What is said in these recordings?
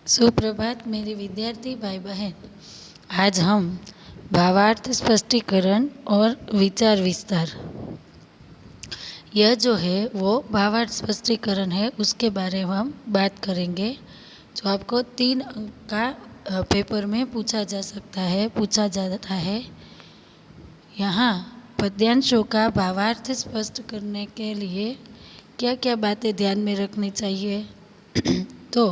सुप्रभात मेरे विद्यार्थी भाई बहन। आज हम भावार्थ स्पष्टीकरण और विचार विस्तार, यह जो है वो भावार्थ स्पष्टीकरण है, उसके बारे में हम बात करेंगे। जो आपको 3 अंक का पेपर में पूछा जाता है। यहाँ पद्यांशों का भावार्थ स्पष्ट करने के लिए क्या क्या बातें ध्यान में रखनी चाहिए। तो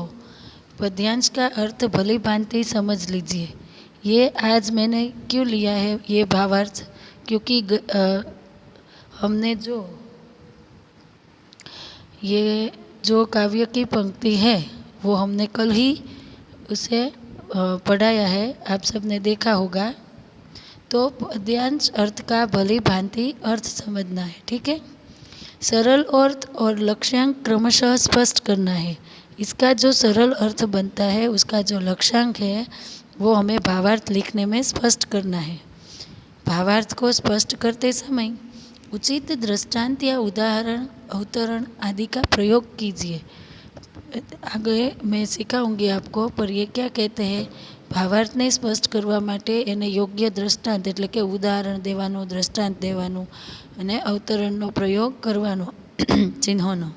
पद्यांश का अर्थ भली भांति समझ लीजिए। ये आज मैंने क्यों लिया है ये भावार्थ, क्योंकि हमने जो काव्य की पंक्ति है वो हमने कल ही उसे पढ़ाया है, आप सबने देखा होगा। तो पद्यांश अर्थ का भली भांति अर्थ समझना है, ठीक है। सरल अर्थ और लक्ष्यांक क्रमशः स्पष्ट करना है। इसका जो सरल अर्थ बनता है, उसका जो लक्ष्यांक है वो हमें भावार्थ लिखने में स्पष्ट करना है। भावार्थ को स्पष्ट करते समय उचित दृष्टांत या उदाहरण, अवतरण आदि का प्रयोग कीजिए। आगे मैं सिखाऊंगी आपको, पर ये क्या कहते हैं, ભાવાર્થને સ્પષ્ટ કરવા માટે એને યોગ્ય દ્રષ્ટાંત એટલે કે ઉદાહરણ દેવાનું, દ્રષ્ટાંત દેવાનું અને અવતરણનો પ્રયોગ કરવાનો ચિહ્નોનો।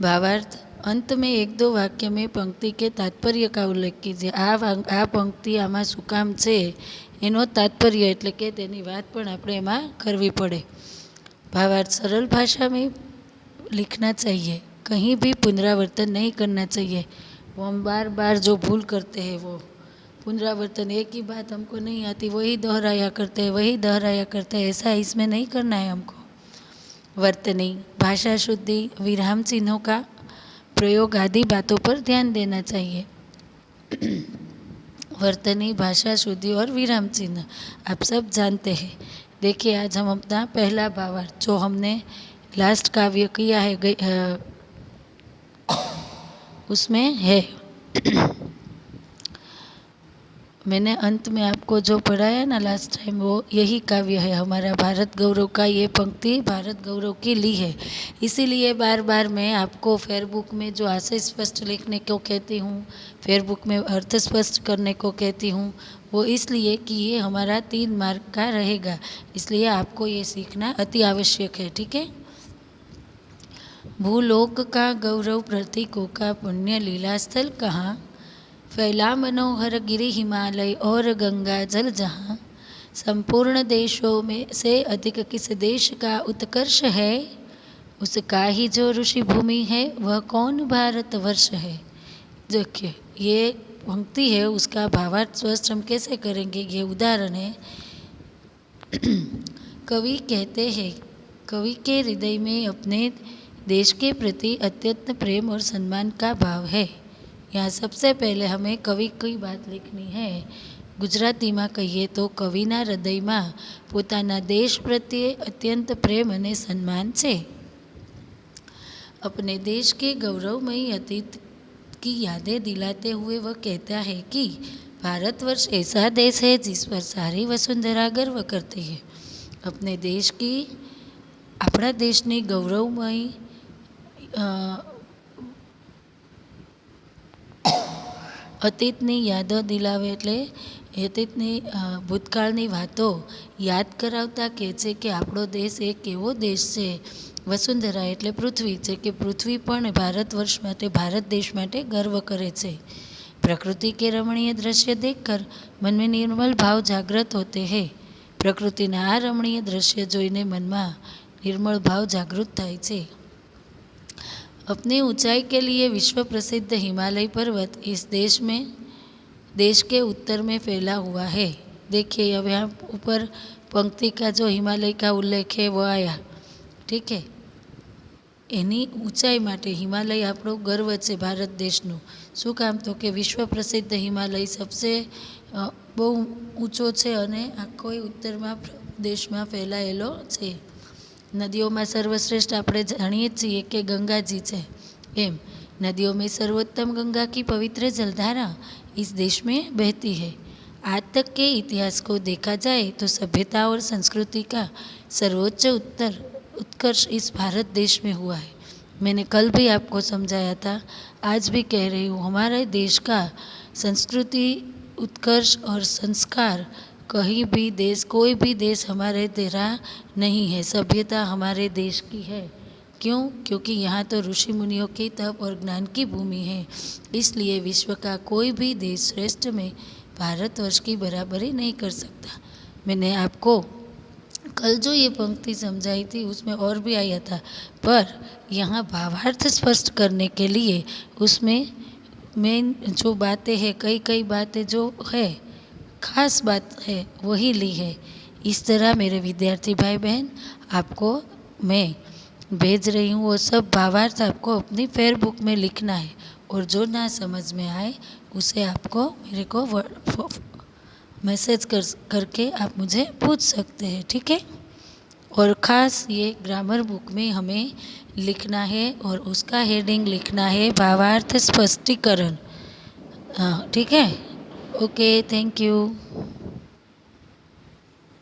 भावार्थ अंत में 1-2 वाक्य में पंक्ति के तात्पर्य का उल्लेख कीजिए। आ पंक्ति आमा શું કામ છે એનો તાત્પર્ય એટલે કે તેની વાત પણ આપણે એમાં કરવી પડે। भावार्थ सरल भाषा में लिखना चाहिए, कहीं भी पुनरावर्तन नहीं करना चाहिए। वो हम बार बार जो भूल करते हैं, वो पुनरावर्तन, एक ही बात हमको नहीं आती वही दोहराया करते हैं, ऐसा इसमें नहीं करना है हमको। वर्तनी, भाषा शुद्धि, विराम चिन्हों का प्रयोग आदि बातों पर ध्यान देना चाहिए। वर्तनी, भाषा शुद्धि और विराम चिन्ह आप सब जानते हैं। देखिए आज हम अपना पहला भावार्थ जो हमने लास्ट काव्य किया है उसमें है। मैंने अंत में आपको जो पढ़ाया ना लास्ट टाइम, वो यही काव्य है हमारा भारत गौरव का। ये पंक्ति भारत गौरव की ली है, इसीलिए बार बार मैं आपको फेयरबुक में जो आशय स्पष्ट लिखने को कहती हूँ, फेयरबुक में अर्थ स्पष्ट करने को कहती हूँ, वो इसलिए कि ये हमारा 3 मार्क का रहेगा, इसलिए आपको ये सीखना अति आवश्यक है, ठीक है। भूलोक का गौरव प्रतीकों का पुण्य लीला स्थल कहाँ, फैला मनोहर गिरि हिमालय और गंगा जल जहाँ, संपूर्ण देशों में से अधिक किस देश का उत्कर्ष है, उसका ही जो ऋषि भूमि है वह कौन भारतवर्ष है। देखिए ये पंक्ति है, उसका भावार्थ स्पष्ट हम कैसे करेंगे, ये उदाहरण है। कवि कहते हैं, कवि के हृदय में अपने देश के प्रति अत्यंत प्रेम और सम्मान का भाव है। यहाँ सबसे पहले हमें कवि की बात लिखनी है। गुजराती में कहिए तो कविना हृदय में पोताना देश प्रत्ये अत्यंत प्रेम और सम्मान है। अपने देश के गौरवमयी अतीत की यादें दिलाते हुए वह कहता है कि भारतवर्ष ऐसा देश है जिस पर सारी वसुंधरा गर्व करती है। अपने देश की, अपना देशनी गौरवमयी અતીતની યાદો દિલાવે એટલે અતીતની ભૂતકાળની વાતો યાદ કરાવતા કહે છે કે આપણો દેશ એક એવો દેશ છે, વસુંધરા એટલે પૃથ્વી છે, કે પૃથ્વી પણ ભારતवर्ष માટે, ભારત દેશ માટે ગર્વ કરે છે। प्रकृति के रमणीय दृश्य देखकर मन में निर्मल भाव जागृत होते हैं। प्रकृतिना आ रमणीय दृश्य જોઈને મનમાં निर्मल भाव जागृत થાય છે। अपनी ऊंचाई के लिए विश्व प्रसिद्ध हिमालय पर्वत इस देश के उत्तर में फैला हुआ है। देखिए अब यहाँ ऊपर पंक्ति का जो हिमालय का उल्लेख है वो आया, ठीक है। एनी ऊंचाई माटे हिमालय આપણો गर्व છે भारत देशનું। શું કામ, તો કે विश्व प्रसिद्ध हिमालय सबसे बहु ऊंचो છે અને આખો ઉત્તરમાં દેશમાં ફેલાયેલો છે। नदियों में सर्वश्रेष्ठ આપણે જાણીએ છીએ કે गंगाजी है। एम नदियों में सर्वोत्तम गंगा की पवित्र जलधारा इस देश में बहती है। आज तक के इतिहास को देखा जाए तो सभ्यता और संस्कृति का सर्वोच्च उत्कर्ष इस भारत देश में हुआ है। मैंने कल भी आपको समझाया था, आज भी कह रही हूँ, हमारे देश का संस्कृति, उत्कर्ष और संस्कार कहीं भी देश, कोई भी देश हमारे तरह नहीं है। सभ्यता हमारे देश की है। क्यों? क्योंकि यहाँ तो ऋषि मुनियों की तप और ज्ञान की भूमि है। इसलिए विश्व का कोई भी देश श्रेष्ठ में भारतवर्ष की बराबरी नहीं कर सकता। मैंने आपको कल जो ये पंक्ति समझाई थी उसमें और भी आया था, पर यहाँ भावार्थ स्पष्ट करने के लिए उसमें मेन जो बातें हैं, कई कई बातें जो है खास बात है वही ली है। इस तरह मेरे विद्यार्थी भाई बहन, आपको मैं भेज रही हूँ वो सब भावार्थ आपको अपनी फेयर बुक में लिखना है, और जो ना समझ में आए उसे आपको मेरे को मैसेज करके आप मुझे पूछ सकते हैं, ठीक है। और ख़ास ये ग्रामर बुक में हमें लिखना है और उसका हेडिंग लिखना है भावार्थ स्पष्टीकरण। हाँ, ठीक है। Okay, thank you.